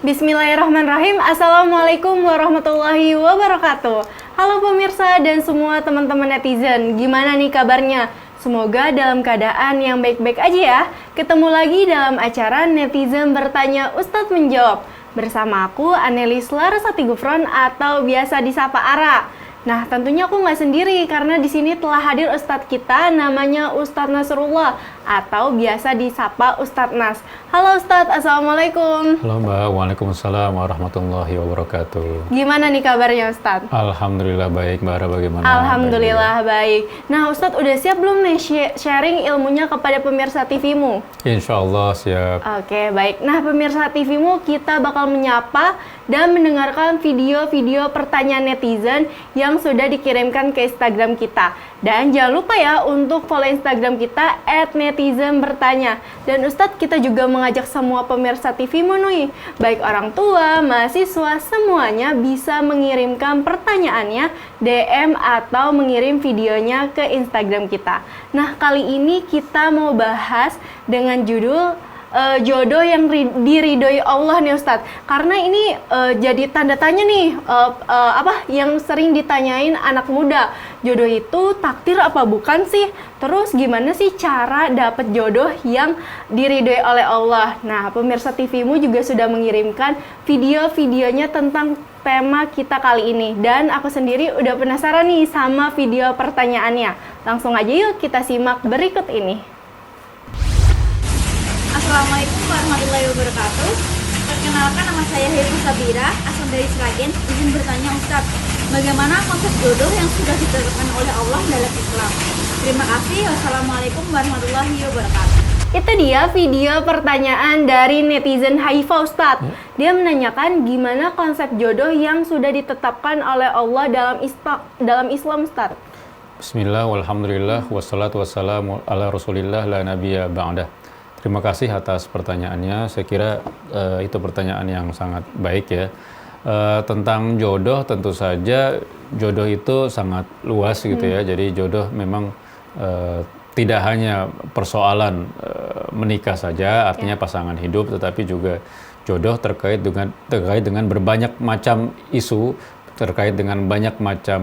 Bismillahirrahmanirrahim. Assalamualaikum warahmatullahi wabarakatuh. Halo pemirsa dan semua teman-teman netizen, gimana nih kabarnya? Semoga dalam keadaan yang baik-baik aja ya. Ketemu lagi dalam acara Netizen Bertanya Ustadz Menjawab. Bersama aku Anelis Larasati Gufron atau biasa disapa Ara. Nah, tentunya aku nggak sendiri karena di sini telah hadir Ustadz kita namanya Ustadz Nasrullah atau biasa disapa Ustadz Nas. Halo Ustadz, Assalamualaikum. Halo Mbak, Waalaikumsalam warahmatullahi wabarakatuh. Gimana nih kabarnya Ustadz? Alhamdulillah baik, Mbak Ara bagaimana? Alhamdulillah baik. Nah Ustadz udah siap belum nih sharing ilmunya kepada pemirsa TV-mu? Insya Allah siap. Oke, baik. Nah pemirsa TV-mu kita bakal menyapa dan mendengarkan video-video pertanyaan netizen yang sudah dikirimkan ke Instagram kita. Dan jangan lupa ya untuk follow Instagram kita @netizenbertanya. Dan Ustadz kita juga mengajak semua pemirsa TV-mu nih, baik orang tua, mahasiswa, semuanya bisa mengirimkan pertanyaannya DM atau mengirim videonya ke Instagram kita. Nah kali ini kita mau bahas dengan judul jodoh yang diridhoi Allah nih Ustadz, karena ini jadi tanda tanya nih yang sering ditanyain anak muda, jodoh itu takdir apa bukan sih? Terus gimana sih cara dapet jodoh yang diridhoi oleh Allah? Nah pemirsa TV-mu juga sudah mengirimkan video-videonya tentang tema kita kali ini, dan aku sendiri udah penasaran nih sama video pertanyaannya. Langsung aja yuk kita simak berikut ini. Assalamualaikum warahmatullahi wabarakatuh. Perkenalkan, nama saya Heru Sabira, asal dari Sragen. Izin bertanya Ustadz, bagaimana konsep jodoh yang sudah ditetapkan oleh Allah dalam Islam? Terima kasih. Wassalamualaikum warahmatullahi wabarakatuh. Itu dia video pertanyaan dari netizen Haifa Ustadz. Dia menanyakan gimana konsep jodoh yang sudah ditetapkan oleh Allah dalam Islam Ustadz. Bismillah, walhamdulillah, wassalatu wassalamu ala rasulillah la nabiyya ba'dah. Terima kasih atas pertanyaannya. Saya kira itu pertanyaan yang sangat baik ya. Tentang jodoh, tentu saja jodoh itu sangat luas gitu ya. Jadi jodoh memang tidak hanya persoalan menikah saja, artinya pasangan hidup, tetapi juga jodoh terkait dengan berbanyak macam isu, terkait dengan banyak macam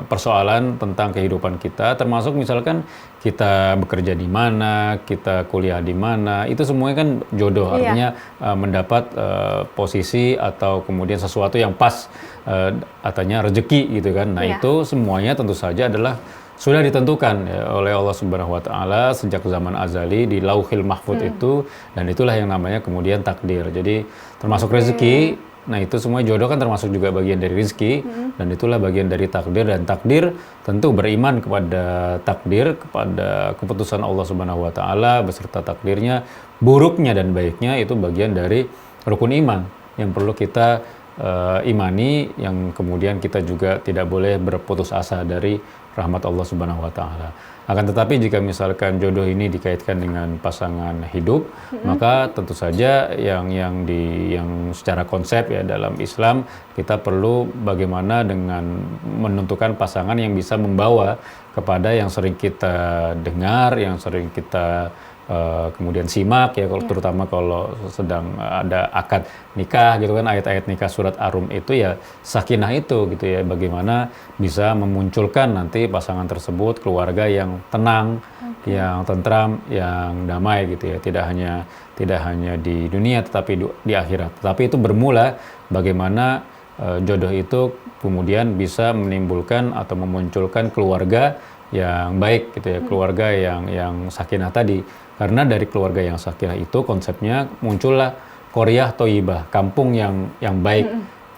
persoalan tentang kehidupan kita, termasuk misalkan kita bekerja di mana, kita kuliah di mana, itu semuanya kan jodoh, artinya mendapat posisi atau kemudian sesuatu yang pas, artinya rezeki gitu kan. Nah itu semuanya tentu saja adalah sudah ditentukan ya, oleh Allah Subhanahu Wa Taala sejak zaman azali di Lauhil Mahfudz itu, dan itulah yang namanya kemudian takdir. Jadi termasuk rezeki. Nah itu semua jodoh kan termasuk juga bagian dari rezeki, dan itulah bagian dari takdir. Dan takdir tentu beriman kepada takdir, kepada keputusan Allah Subhanahu Wa Taala beserta takdirnya, buruknya dan baiknya, itu bagian dari rukun iman yang perlu kita imani, yang kemudian kita juga tidak boleh berputus asa dari rahmat Allah Subhanahu Wa Taala. Akan tetapi jika misalkan jodoh ini dikaitkan dengan pasangan hidup, maka tentu saja yang secara konsep ya dalam Islam, kita perlu bagaimana dengan menentukan pasangan yang bisa membawa kepada yang sering kita dengar, yang sering kita kemudian simak ya, terutama kalau sedang ada akad nikah gitu kan, ayat-ayat nikah surat Ar-Rum itu ya sakinah itu gitu ya, bagaimana bisa memunculkan nanti pasangan tersebut keluarga yang tenang, yang tentram, yang damai gitu ya, tidak hanya di dunia tetapi di akhirat. Tetapi itu bermula bagaimana jodoh itu kemudian bisa menimbulkan atau memunculkan keluarga yang baik gitu ya, keluarga yang sakinah tadi. Karena dari keluarga yang sakinah itu konsepnya muncullah Qaryah Thayyibah, kampung yang baik,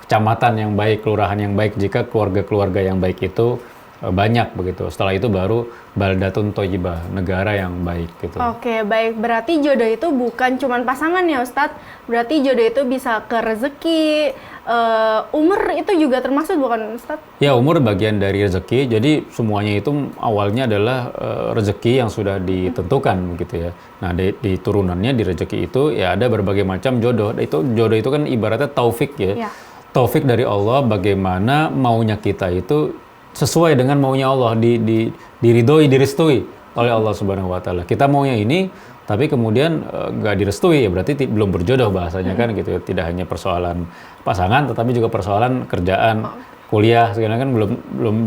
kecamatan yang baik, kelurahan yang baik, jika keluarga-keluarga yang baik itu banyak begitu. Setelah itu baru Baldatun Thayyibah, negara yang baik gitu. Oke, baik. Berarti jodoh itu bukan cuma pasangan ya Ustadz? Berarti jodoh itu bisa ke rezeki, umur itu juga termasuk bukan Ustadz? Ya, umur bagian dari rezeki. Jadi semuanya itu awalnya adalah rezeki yang sudah ditentukan gitu ya. Nah, di turunannya di rezeki itu ya ada berbagai macam jodoh. Jodoh itu kan ibaratnya taufik ya. Taufik dari Allah, bagaimana maunya kita itu sesuai dengan maunya Allah, diridhoi, direstui oleh Allah Subhanahu Wa Taala. Kita maunya ini, tapi kemudian nggak direstui, ya berarti belum berjodoh bahasanya kan gitu ya. Tidak hanya persoalan pasangan, tetapi juga persoalan kerjaan, kuliah, sekarang kan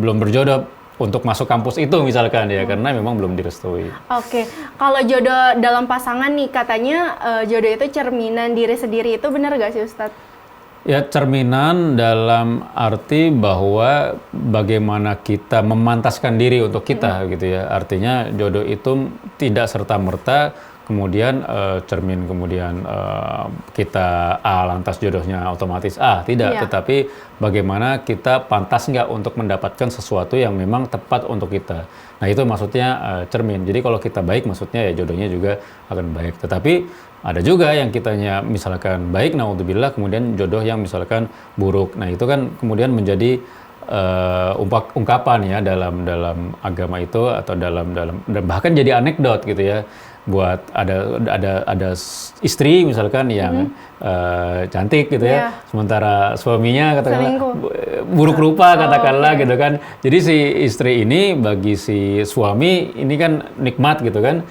belum berjodoh untuk masuk kampus itu misalkan ya, karena memang belum direstui. Oke, kalau jodoh dalam pasangan nih katanya jodoh itu cerminan diri sendiri, itu benar gak sih Ustadz? Ya, cerminan dalam arti bahwa bagaimana kita memantaskan diri untuk kita gitu ya. Artinya jodoh itu tidak serta-merta kemudian cermin kemudian kita A lantas jodohnya otomatis A, tidak. Iya. Tetapi bagaimana kita pantas nggak untuk mendapatkan sesuatu yang memang tepat untuk kita. Nah itu maksudnya cermin. Jadi kalau kita baik maksudnya ya jodohnya juga akan baik. Tetapi ada juga yang kitanya misalkan baik, naudzubillah, kemudian jodoh yang misalkan buruk. Nah itu kan kemudian menjadi ungkapan ya dalam agama itu, atau dalam dan bahkan jadi anekdot gitu ya, buat ada istri misalkan yang cantik gitu ya, sementara suaminya katakanlah buruk rupa katakanlah gitu kan. Jadi si istri ini bagi si suami ini kan nikmat gitu kan,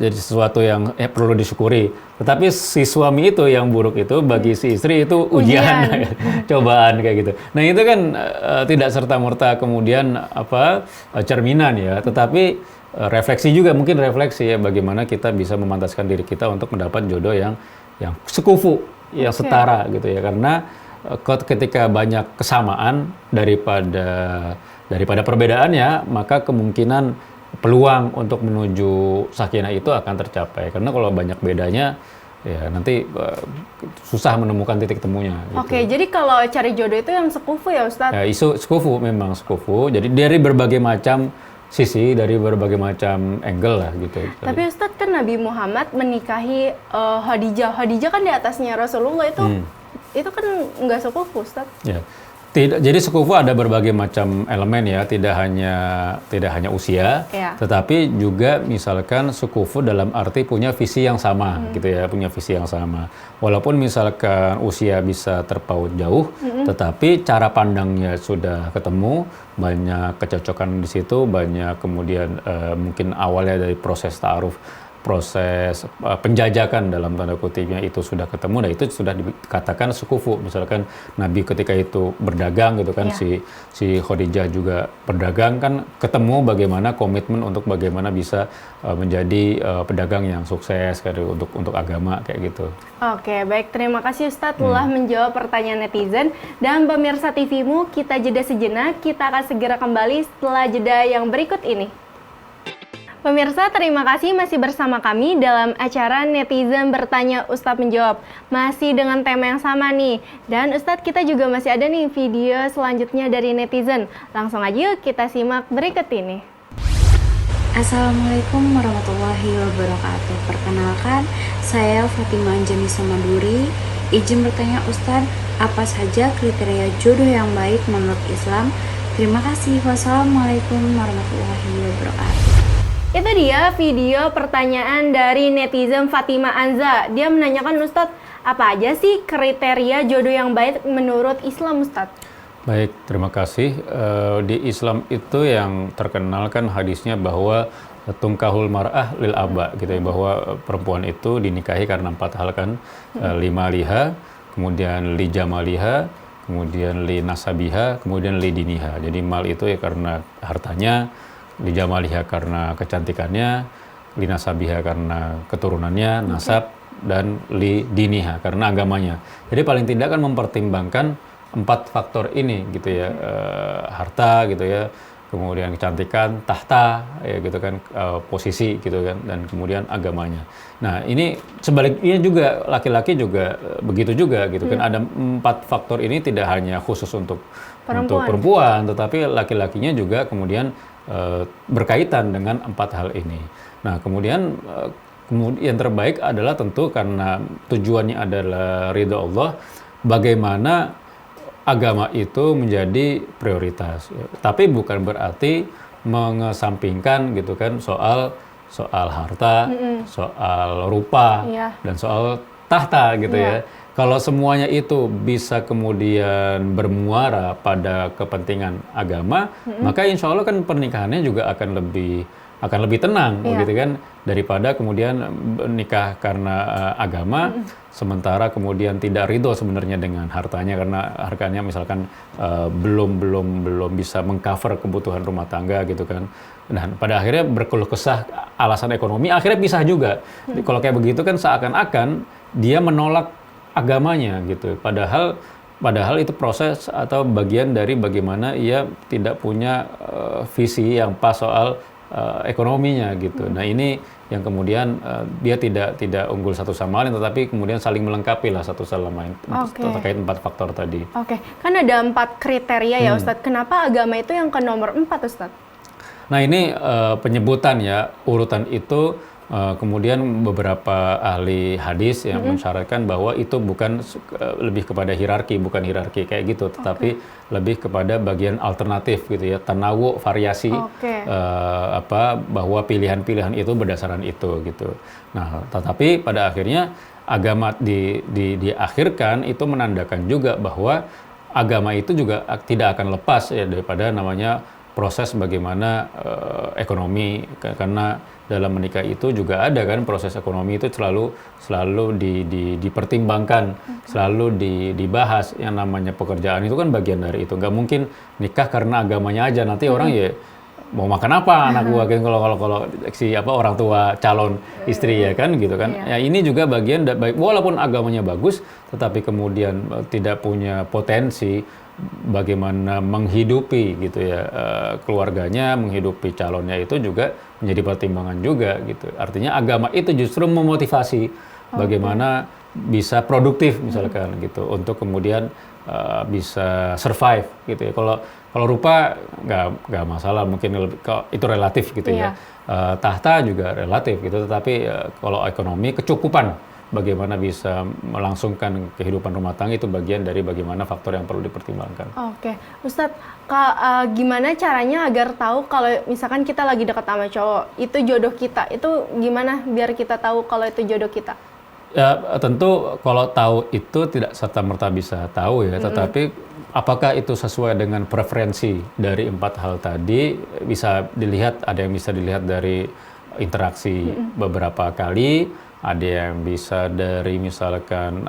jadi sesuatu yang perlu disyukuri. Tetapi si suami itu yang buruk itu bagi si istri itu ujian. Cobaan kayak gitu. Nah itu kan tidak serta-merta kemudian cerminan ya, tetapi refleksi juga, mungkin refleksi ya, bagaimana kita bisa memantaskan diri kita untuk mendapat jodoh yang sekufu, yang setara gitu ya. Karena ketika banyak kesamaan daripada perbedaannya, maka kemungkinan peluang untuk menuju sakinah itu akan tercapai. Karena kalau banyak bedanya, ya nanti susah menemukan titik temunya. Gitu. Oke, jadi kalau cari jodoh itu yang sekufu ya Ustadz? Ya, isu sekufu, memang sekufu. Jadi dari berbagai macam sisi, dari berbagai macam angle lah gitu. Tapi Ustadz kan Nabi Muhammad menikahi Khadijah. Khadijah kan di atasnya Rasulullah itu kan nggak sekufu Ustadz? Ya. Jadi sekufu ada berbagai macam elemen ya, tidak hanya usia, tetapi juga misalkan sekufu dalam arti punya visi yang sama gitu ya, punya visi yang sama. Walaupun misalkan usia bisa terpaut jauh, tetapi cara pandangnya sudah ketemu, banyak kecocokan di situ, banyak kemudian mungkin awalnya dari proses ta'aruf, proses penjajakan dalam tanda kutipnya itu sudah ketemu, dan itu sudah dikatakan sekufu. Misalkan Nabi ketika itu berdagang gitu kan, si Khadijah juga berdagang kan, ketemu bagaimana komitmen untuk bagaimana bisa menjadi pedagang yang sukses kayak untuk agama kayak gitu. Oke, baik, terima kasih Ustadz telah menjawab pertanyaan netizen. Dan pemirsa TV-mu, kita jeda sejenak, kita akan segera kembali setelah jeda yang berikut ini. Pemirsa, terima kasih masih bersama kami dalam acara Netizen Bertanya Ustadz Menjawab. Masih dengan tema yang sama nih. Dan Ustadz, kita juga masih ada nih video selanjutnya dari netizen. Langsung aja yuk kita simak berikut ini. Assalamualaikum warahmatullahi wabarakatuh. Perkenalkan, saya Fatimah Anjani Samaduri. Izin bertanya Ustadz, apa saja kriteria jodoh yang baik menurut Islam? Terima kasih. Wassalamualaikum warahmatullahi wabarakatuh. Itu dia video pertanyaan dari netizen Fatimah Anza. Dia menanyakan Ustadz, apa aja sih kriteria jodoh yang baik menurut Islam Ustadz? Baik, terima kasih. Di Islam itu yang terkenal kan hadisnya bahwa tungkahul mar'ah lil aba gitu ya, bahwa perempuan itu dinikahi karena 4 hal kan, 5 liha, kemudian li jamaliha, kemudian li nasabiha, kemudian li diniha. Jadi mal itu ya karena hartanya, li jamaliha karena kecantikannya, li nasabiha karena keturunannya, nasab, dan li diniha karena agamanya. Jadi paling tidak kan mempertimbangkan 4 faktor ini gitu ya, harta gitu ya, kemudian kecantikan, tahta ya gitu kan, posisi gitu kan, dan kemudian agamanya. Nah ini sebaliknya juga laki-laki juga begitu juga gitu kan, ada 4 faktor ini tidak hanya khusus untuk perempuan, tetapi laki-lakinya juga kemudian berkaitan dengan 4 hal ini. Nah kemudian yang terbaik adalah tentu karena tujuannya adalah ridha Allah, bagaimana agama itu menjadi prioritas. Tapi bukan berarti mengesampingkan gitu kan soal harta, soal rupa, dan soal tahta gitu ya. Kalau semuanya itu bisa kemudian bermuara pada kepentingan agama, maka insya Allah kan pernikahannya juga akan lebih akan lebih tenang, Iya. gitu kan, daripada kemudian nikah karena agama, sementara kemudian tidak ridho sebenarnya dengan hartanya karena harganya misalkan belum bisa mengcover kebutuhan rumah tangga gitu kan. Dan pada akhirnya berkeluh kesah alasan ekonomi, akhirnya pisah juga. Kalau kayak begitu kan seakan-akan dia menolak agamanya gitu. Padahal itu proses atau bagian dari bagaimana ia tidak punya visi yang pas soal ekonominya gitu. Nah ini yang kemudian dia tidak unggul satu sama lain, tetapi kemudian saling melengkapi lah satu sama lain terkait 4 faktor tadi. Oke, kan ada 4 kriteria ya Ustadz. Kenapa agama itu yang ke nomor 4 Ustadz? Nah ini penyebutan ya, urutan itu kemudian beberapa ahli hadis yang mensyaratkan bahwa itu bukan lebih kepada hierarki, bukan hierarki kayak gitu, tetapi lebih kepada bagian alternatif gitu ya, tanawu, variasi, bahwa pilihan-pilihan itu berdasarkan itu gitu. Nah, tetapi pada akhirnya agama diakhirkan itu menandakan juga bahwa agama itu juga tidak akan lepas ya daripada namanya proses bagaimana ekonomi, karena dalam menikah itu juga ada kan proses ekonomi itu selalu dipertimbangkan, selalu dibahas. Yang namanya pekerjaan itu kan bagian dari itu. Nggak mungkin nikah karena agamanya aja, nanti orang ya mau makan apa anak gua kan, kalau si orang tua calon istri ya kan gitu kan. Ya ini juga bagian walaupun agamanya bagus tetapi kemudian tidak punya potensi bagaimana menghidupi gitu ya keluarganya, menghidupi calonnya, itu juga menjadi pertimbangan juga gitu. Artinya agama itu justru memotivasi bagaimana bisa produktif misalkan gitu untuk kemudian bisa survive gitu ya. Kalau rupa nggak masalah, mungkin itu relatif gitu ya. Tahta juga relatif gitu, tetapi kalau ekonomi, kecukupan bagaimana bisa melangsungkan kehidupan rumah tangga itu bagian dari bagaimana faktor yang perlu dipertimbangkan. Oke, Ustadz, gimana caranya agar tahu kalau misalkan kita lagi dekat sama cowok, itu jodoh kita, itu gimana biar kita tahu kalau itu jodoh kita? Ya tentu kalau tahu itu tidak serta-merta bisa tahu ya, tetapi apakah itu sesuai dengan preferensi dari 4 hal tadi, bisa dilihat, ada yang bisa dilihat dari interaksi beberapa kali, ada yang bisa dari misalkan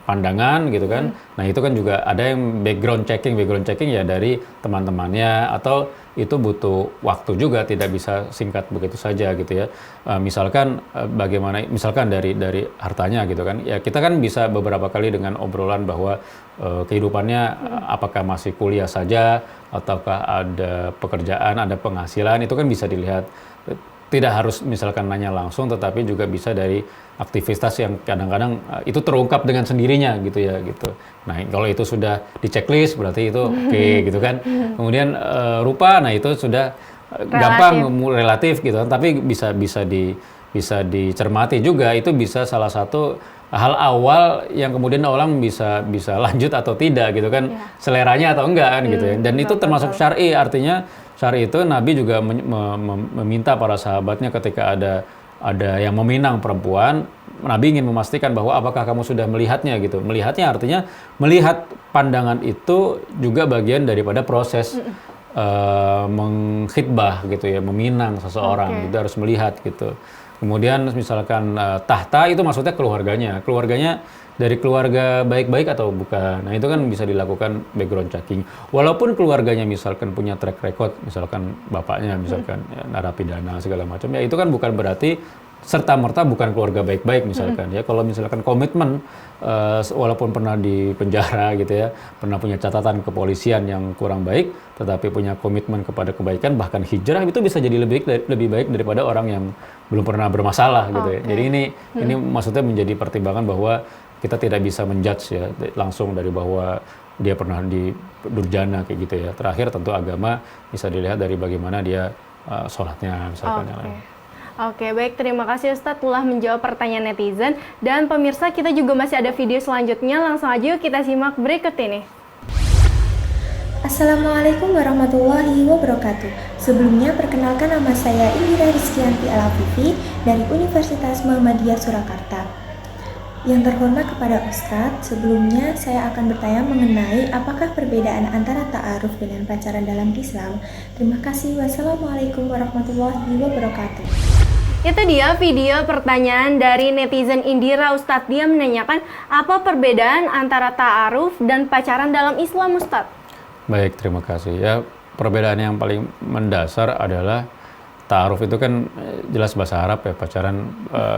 pandangan gitu kan. Nah itu kan juga ada yang background checking ya dari teman-temannya, atau itu butuh waktu juga, tidak bisa singkat begitu saja gitu ya. Misalkan bagaimana, misalkan dari hartanya gitu kan, ya kita kan bisa beberapa kali dengan obrolan bahwa kehidupannya apakah masih kuliah saja ataukah ada pekerjaan, ada penghasilan, itu kan bisa dilihat. Tidak harus misalkan nanya langsung, tetapi juga bisa dari aktivitas yang kadang-kadang itu terungkap dengan sendirinya gitu ya gitu. Nah kalau itu sudah di checklist berarti itu oke gitu kan. Kemudian rupa, nah itu sudah gampang relatif gitu, tapi bisa dicermati juga, itu bisa salah satu hal awal yang kemudian orang bisa lanjut atau tidak gitu kan, seleranya atau enggak kan gitu ya. Dan itu termasuk syar'i, artinya syar'i itu Nabi juga meminta para sahabatnya ketika ada yang meminang perempuan, Nabi ingin memastikan bahwa apakah kamu sudah melihatnya gitu. Melihatnya artinya melihat pandangan itu juga bagian daripada proses mengkhitbah gitu ya, meminang seseorang, gitu harus melihat gitu. Kemudian misalkan tahta itu maksudnya keluarganya dari keluarga baik-baik atau bukan. Nah itu kan bisa dilakukan background checking. Walaupun keluarganya misalkan punya track record, misalkan bapaknya misalkan narapidana segala macam, ya itu kan bukan berarti serta-merta bukan keluarga baik-baik misalkan ya. Kalau misalkan komitmen walaupun pernah di penjara gitu ya, pernah punya catatan kepolisian yang kurang baik, tetapi punya komitmen kepada kebaikan, bahkan hijrah, itu bisa jadi lebih baik daripada orang yang belum pernah bermasalah gitu ya. Jadi ini maksudnya menjadi pertimbangan bahwa kita tidak bisa menjudge ya langsung dari bahwa dia pernah di durjana kayak gitu ya. Terakhir tentu agama bisa dilihat dari bagaimana dia sholatnya misalkan. Oke, baik, terima kasih Ustadz telah menjawab pertanyaan netizen. Dan pemirsa, kita juga masih ada video selanjutnya, langsung aja yuk kita simak berikut ini. Assalamualaikum warahmatullahi wabarakatuh. Sebelumnya perkenalkan, nama saya Indira Rizkyanti Alafifi dari Universitas Muhammadiyah Surakarta. Yang terhormat kepada Ustadz, sebelumnya saya akan bertanya mengenai apakah perbedaan antara ta'aruf dengan pacaran dalam Islam. Terima kasih. Wassalamualaikum warahmatullahi wabarakatuh. Itu dia video pertanyaan dari netizen Indira Ustadz. Dia menanyakan apa perbedaan antara ta'aruf dan pacaran dalam Islam, Ustadz? Baik, terima kasih. Ya, perbedaan yang paling mendasar adalah ta'aruf itu kan jelas bahasa Arab ya, pacaran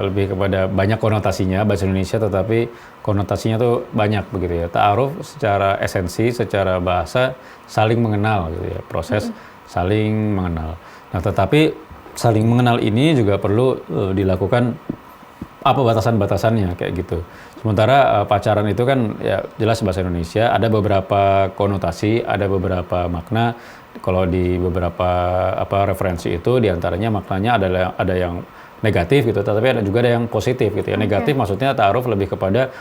lebih kepada banyak konotasinya bahasa Indonesia, tetapi konotasinya tuh banyak begitu ya. Ta'aruf secara esensi, secara bahasa saling mengenal gitu ya, proses saling mengenal. Nah, tetapi saling mengenal ini juga perlu dilakukan apa batasan-batasannya kayak gitu. Sementara pacaran itu kan ya jelas bahasa Indonesia, ada beberapa konotasi, ada beberapa makna. Kalau di beberapa referensi itu diantaranya maknanya ada yang negatif gitu, tetapi ada juga ada yang positif gitu ya. Negatif maksudnya ta'aruf lebih kepada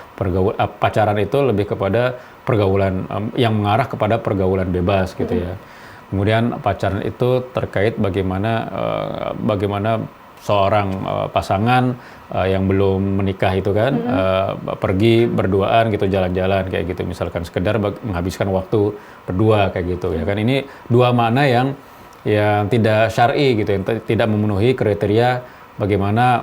pacaran itu lebih kepada pergaulan yang mengarah kepada pergaulan bebas gitu ya. Kemudian pacaran itu terkait bagaimana seorang pasangan yang belum menikah itu kan pergi berduaan gitu, jalan-jalan kayak gitu, misalkan sekedar menghabiskan waktu berdua kayak gitu ya kan. Ini dua makna yang tidak syar'i gitu, yang tidak memenuhi kriteria bagaimana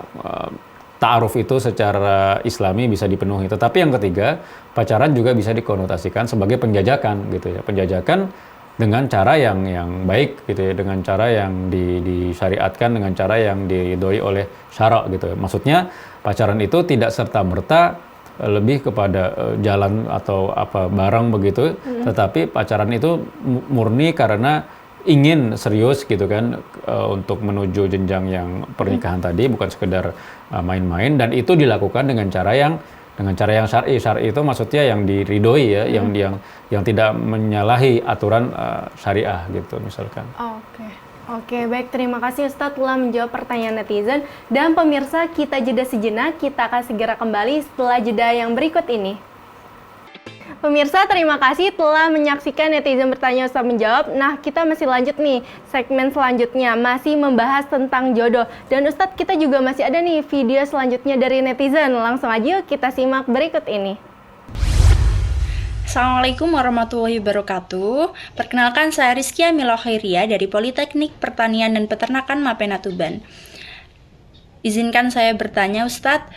ta'aruf itu secara islami bisa dipenuhi. Tetapi yang ketiga, pacaran juga bisa dikonotasikan sebagai penjajakan gitu ya, penjajakan dengan cara yang baik gitu ya, dengan cara yang disyariatkan, dengan cara yang diridhoi oleh syarak gitu ya. Maksudnya pacaran itu tidak serta-merta lebih kepada jalan atau barang begitu, tetapi pacaran itu murni karena ingin serius gitu kan, untuk menuju jenjang yang pernikahan tadi, bukan sekedar main-main, dan itu dilakukan dengan cara yang syar'i. Syar'i itu maksudnya yang diridhoi ya, yang tidak menyalahi aturan syariah gitu misalkan. Oke, baik, terima kasih Ustadz telah menjawab pertanyaan netizen. Dan pemirsa, kita jeda sejenak, kita akan segera kembali setelah jeda yang berikut ini. Pemirsa, terima kasih telah menyaksikan netizen bertanya Ustadz menjawab. Nah, kita masih lanjut nih, segmen selanjutnya masih membahas tentang jodoh. Dan Ustadz, kita juga masih ada nih video selanjutnya dari netizen. Langsung aja yuk kita simak berikut ini. Assalamualaikum warahmatullahi wabarakatuh. Perkenalkan, saya Rizkia Mila Khairia dari Politeknik Pertanian dan Peternakan Mapena Tuban. Izinkan saya bertanya, Ustadz,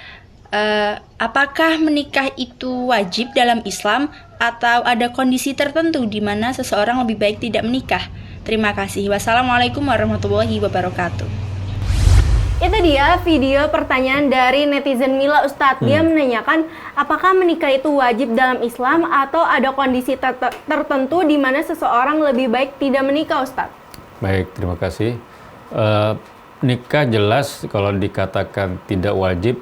apakah menikah itu wajib dalam Islam atau ada kondisi tertentu di mana seseorang lebih baik tidak menikah? Terima kasih. Wassalamualaikum warahmatullahi wabarakatuh. Itu dia video pertanyaan dari netizen Mila Ustadz. Dia menanyakan apakah menikah itu wajib dalam Islam atau ada kondisi tertentu di mana seseorang lebih baik tidak menikah, Ustadz? Baik, terima kasih. Nikah jelas kalau dikatakan tidak wajib,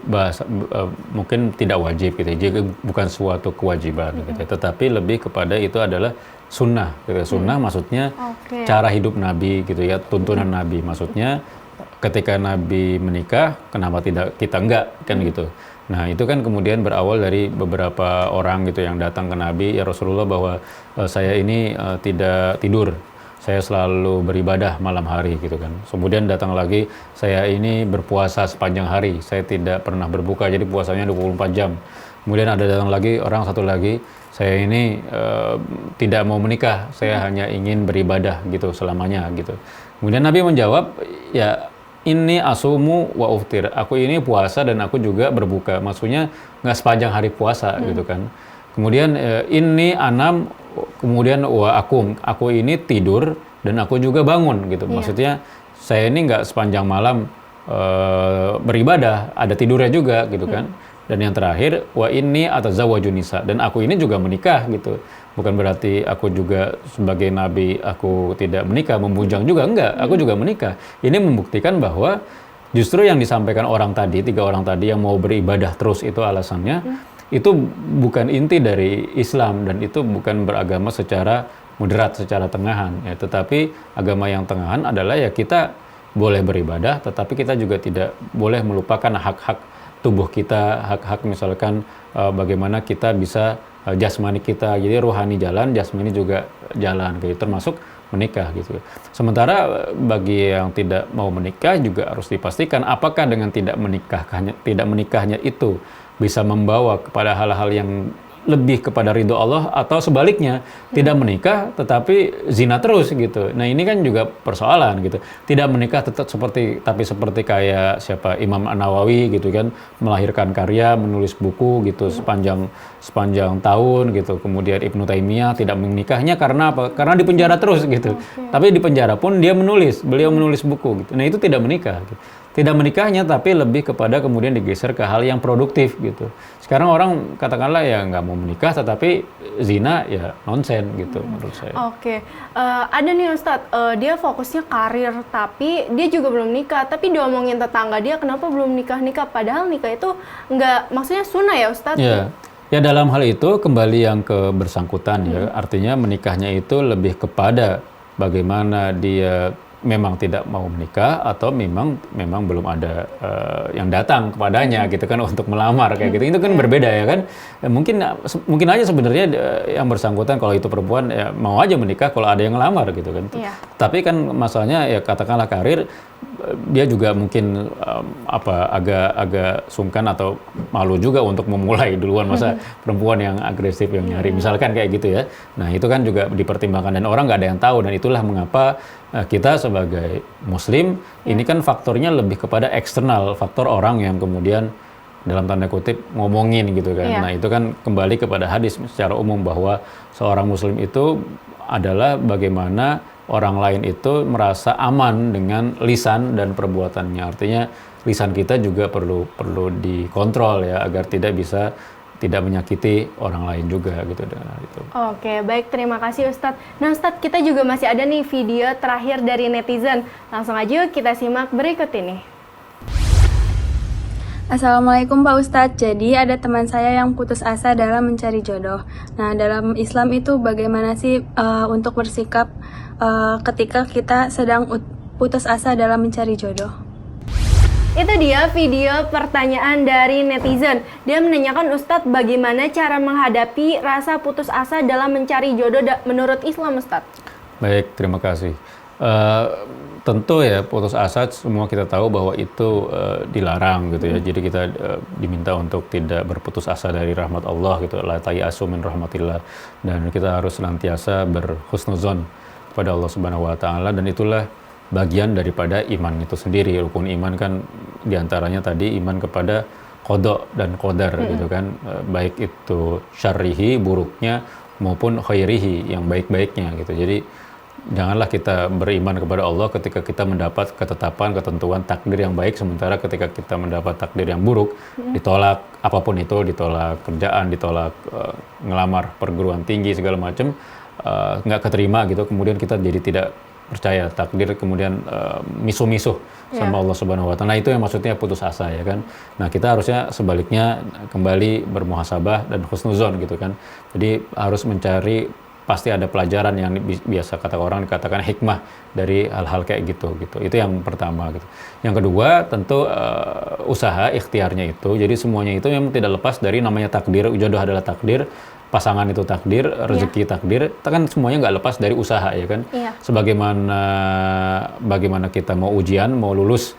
mungkin tidak wajib gitu, jadi bukan suatu kewajiban gitu, tetapi lebih kepada itu adalah sunnah gitu. Sunnah maksudnya cara hidup Nabi gitu ya, tuntunan Nabi. Maksudnya ketika Nabi menikah, kenapa tidak kita enggak kan gitu. Nah, itu kan kemudian berawal dari beberapa orang gitu yang datang ke Nabi, ya Rasulullah, bahwa saya ini tidak tidur, saya selalu beribadah malam hari gitu kan. Kemudian datang lagi, saya ini berpuasa sepanjang hari, saya tidak pernah berbuka, jadi puasanya 24 jam. Kemudian ada datang lagi orang satu lagi, saya ini tidak mau menikah, saya hanya ingin beribadah gitu selamanya gitu. Kemudian Nabi menjawab, ya ini asumu wa uftir, aku ini puasa dan aku juga berbuka. Maksudnya nggak sepanjang hari puasa gitu kan. Kemudian ini anam, kemudian wa akum, aku ini tidur dan aku juga bangun gitu. Maksudnya saya ini nggak sepanjang malam beribadah, ada tidurnya juga gitu kan. Dan yang terakhir, wa inni atazawwaju nisa, dan aku ini juga menikah gitu. Bukan berarti aku juga sebagai nabi aku tidak menikah, membujang juga, enggak, aku juga menikah. Ini membuktikan bahwa justru yang disampaikan orang tadi, 3 orang tadi yang mau beribadah terus itu alasannya, itu bukan inti dari Islam, dan itu bukan beragama secara moderat, secara tengahan ya. Tetapi agama yang tengahan adalah ya kita boleh beribadah, tetapi kita juga tidak boleh melupakan hak-hak tubuh kita, hak-hak misalkan bagaimana kita bisa jasmani kita, jadi rohani jalan, jasmani juga jalan, gitu, termasuk menikah gitu. Sementara bagi yang tidak mau menikah juga harus dipastikan apakah dengan tidak menikahnya itu bisa membawa kepada hal-hal yang lebih kepada ridho Allah, atau sebaliknya tidak menikah tetapi zina terus gitu. Nah ini kan juga persoalan gitu. Tidak menikah tetap seperti kayak siapa Imam An-Nawawi gitu kan, melahirkan karya, menulis buku gitu sepanjang tahun gitu. Kemudian Ibnu Taimiyah tidak menikahnya karena apa? Karena di penjara terus gitu. Tapi di penjara pun beliau menulis buku gitu. Nah itu tidak menikah gitu. Tidak menikahnya tapi lebih kepada kemudian digeser ke hal yang produktif gitu. Sekarang orang katakanlah ya nggak mau menikah tetapi zina ya nonsen gitu menurut saya. Oke, ada nih Ustadz, dia fokusnya karir tapi dia juga belum nikah, tapi diomongin tetangga dia kenapa belum nikah-nikah, padahal nikah itu nggak, maksudnya sunnah ya Ustadz? Ya dalam hal itu kembali yang ke bersangkutan ya, artinya menikahnya itu lebih kepada bagaimana dia memang tidak mau menikah atau memang belum ada yang datang kepadanya gitu kan untuk melamar kayak gitu. Itu kan berbeda ya kan. Mungkin aja sebenarnya yang bersangkutan kalau itu perempuan ya mau aja menikah kalau ada yang ngelamar gitu kan. Tapi kan masalahnya ya katakanlah karir, dia juga mungkin agak sungkan atau malu juga untuk memulai duluan, masa perempuan yang agresif yang nyari misalkan kayak gitu ya. Nah itu kan juga dipertimbangkan dan orang nggak ada yang tahu, dan itulah mengapa kita sebagai muslim ini kan faktornya lebih kepada eksternal, faktor orang yang kemudian dalam tanda kutip ngomongin gitu kan. Nah itu kan kembali kepada hadis secara umum bahwa seorang muslim itu adalah bagaimana orang lain itu merasa aman dengan lisan dan perbuatannya. Artinya lisan kita juga perlu dikontrol ya agar tidak menyakiti orang lain juga gitu dengan hal itu. Oke, baik, terima kasih Ustadz. Nah Ustadz, kita juga masih ada nih video terakhir dari netizen. Langsung aja yuk kita simak berikut ini. Assalamualaikum Pak Ustadz. Jadi ada teman saya yang putus asa dalam mencari jodoh. Nah dalam Islam itu bagaimana sih untuk bersikap ketika kita sedang putus asa dalam mencari jodoh? Itu dia video pertanyaan dari netizen. Dia menanyakan Ustadz bagaimana cara menghadapi rasa putus asa dalam mencari jodoh menurut Islam Ustadz. Baik, terima kasih. Tentu ya putus asa semua kita tahu bahwa itu dilarang gitu ya. Jadi kita diminta untuk tidak berputus asa dari rahmat Allah gitu. La tayasu min rahmatillah. Dan kita harus senantiasa berhusnuzon kepada Allah Subhanahu wa taala, dan itulah bagian daripada iman itu sendiri. Rukun iman kan diantaranya tadi iman kepada qada dan qadar gitu kan, baik itu syarrihi buruknya maupun khairihi yang baik-baiknya gitu. Jadi janganlah kita beriman kepada Allah ketika kita mendapat ketetapan, ketentuan, takdir yang baik, sementara ketika kita mendapat takdir yang buruk, ditolak apapun itu, ditolak kerjaan, ditolak ngelamar perguruan tinggi segala macam, nggak keterima gitu, kemudian kita jadi tidak percaya takdir, kemudian misuh-misuh sama Allah Subhanahu wa taala. Nah, itu yang maksudnya putus asa ya kan. Nah, kita harusnya sebaliknya kembali bermuhasabah dan husnuzon gitu kan. Jadi harus mencari, pasti ada pelajaran yang biasa kata orang dikatakan hikmah dari hal-hal kayak gitu. Itu yang pertama gitu. Yang kedua tentu usaha ikhtiarnya itu. Jadi semuanya itu memang tidak lepas dari namanya takdir. Jodoh adalah takdir, pasangan itu takdir, rezeki takdir, kan semuanya nggak lepas dari usaha ya kan. Bagaimana kita mau ujian, mau lulus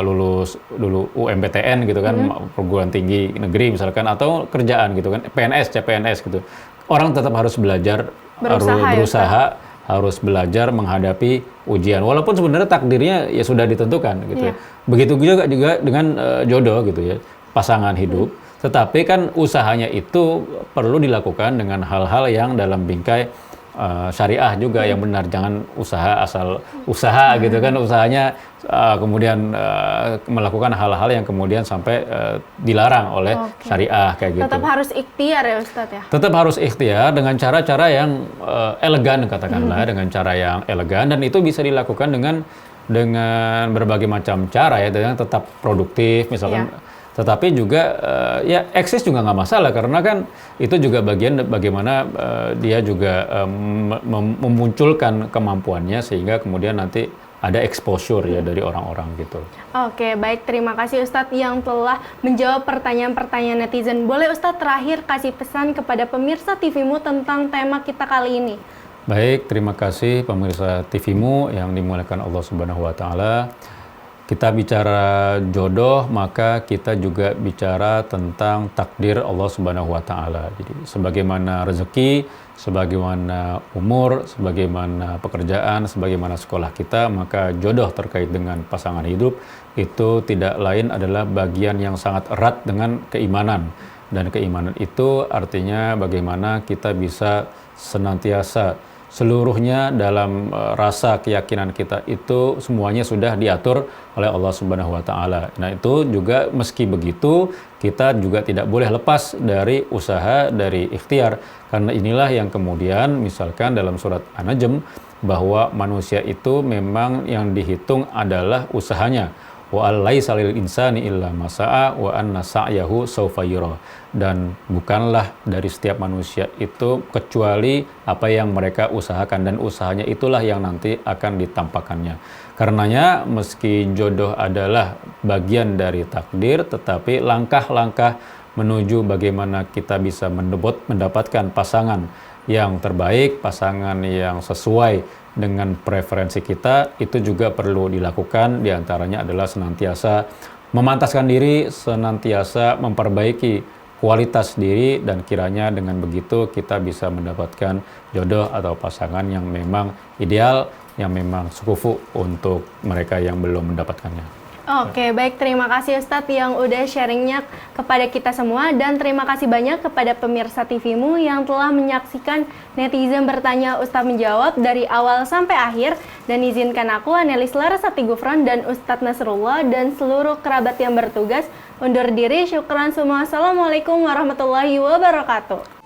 lulus dulu UMPTN gitu kan, perguruan tinggi negeri misalkan, atau kerjaan gitu kan, PNS, CPNS gitu. Orang tetap harus belajar, berusaha, harus belajar menghadapi ujian. Walaupun sebenarnya takdirnya ya sudah ditentukan gitu ya. Begitu juga dengan jodoh gitu ya, pasangan hidup. Tetapi kan usahanya itu perlu dilakukan dengan hal-hal yang dalam bingkai syariah juga yang benar. Jangan usaha asal usaha gitu kan, usahanya kemudian melakukan hal-hal yang kemudian sampai dilarang oleh syariah kayak gitu. Tetap harus ikhtiar ya Ustadz ya? Tetap harus ikhtiar dengan cara-cara yang elegan katakanlah, dengan cara yang elegan, dan itu bisa dilakukan dengan berbagai macam cara ya, dengan tetap produktif misalkan. Tetapi juga ya eksis juga nggak masalah, karena kan itu juga bagian bagaimana dia juga memunculkan kemampuannya sehingga kemudian nanti ada exposure ya dari orang-orang gitu. Oke, baik, terima kasih Ustadz yang telah menjawab pertanyaan-pertanyaan netizen. Boleh Ustadz terakhir kasih pesan kepada pemirsa TVMU tentang tema kita kali ini? Baik, terima kasih pemirsa TVMU yang dimuliakan Allah Subhanahu wa taala. kita bicara jodoh, maka kita juga bicara tentang takdir Allah Subhanahu wa Ta'ala. Jadi, sebagaimana rezeki, sebagaimana umur, sebagaimana pekerjaan, sebagaimana sekolah kita, maka jodoh terkait dengan pasangan hidup itu tidak lain adalah bagian yang sangat erat dengan keimanan. Dan keimanan itu artinya bagaimana kita bisa senantiasa seluruhnya dalam rasa keyakinan kita itu semuanya sudah diatur oleh Allah Subhanahu wa Ta'ala. Nah, itu juga meski begitu kita juga tidak boleh lepas dari usaha, dari ikhtiar, karena inilah yang kemudian misalkan dalam surat An-Najm bahwa manusia itu memang yang dihitung adalah usahanya. Wa alaisa lil insani illa ma sa'a wa anna sa'yahu sawfa yura. Dan bukanlah dari setiap manusia itu kecuali apa yang mereka usahakan, dan usahanya itulah yang nanti akan ditampakkannya. Karenanya meski jodoh adalah bagian dari takdir, tetapi langkah-langkah menuju bagaimana kita bisa mendapatkan pasangan yang terbaik, pasangan yang sesuai dengan preferensi kita, itu juga perlu dilakukan. Di antaranya adalah senantiasa memantaskan diri, senantiasa memperbaiki kualitas diri, dan kiranya dengan begitu kita bisa mendapatkan jodoh atau pasangan yang memang ideal, yang memang sekufu untuk mereka yang belum mendapatkannya. Oke, baik, terima kasih Ustadz yang udah sharingnya kepada kita semua, dan terima kasih banyak kepada pemirsa TVMU yang telah menyaksikan Netizen Bertanya Ustadz Menjawab dari awal sampai akhir. Dan izinkan aku, Anelis Larasati Gufron dan Ustadz Nasrullah dan seluruh kerabat yang bertugas undur diri. Syukran semua. Assalamualaikum warahmatullahi wabarakatuh.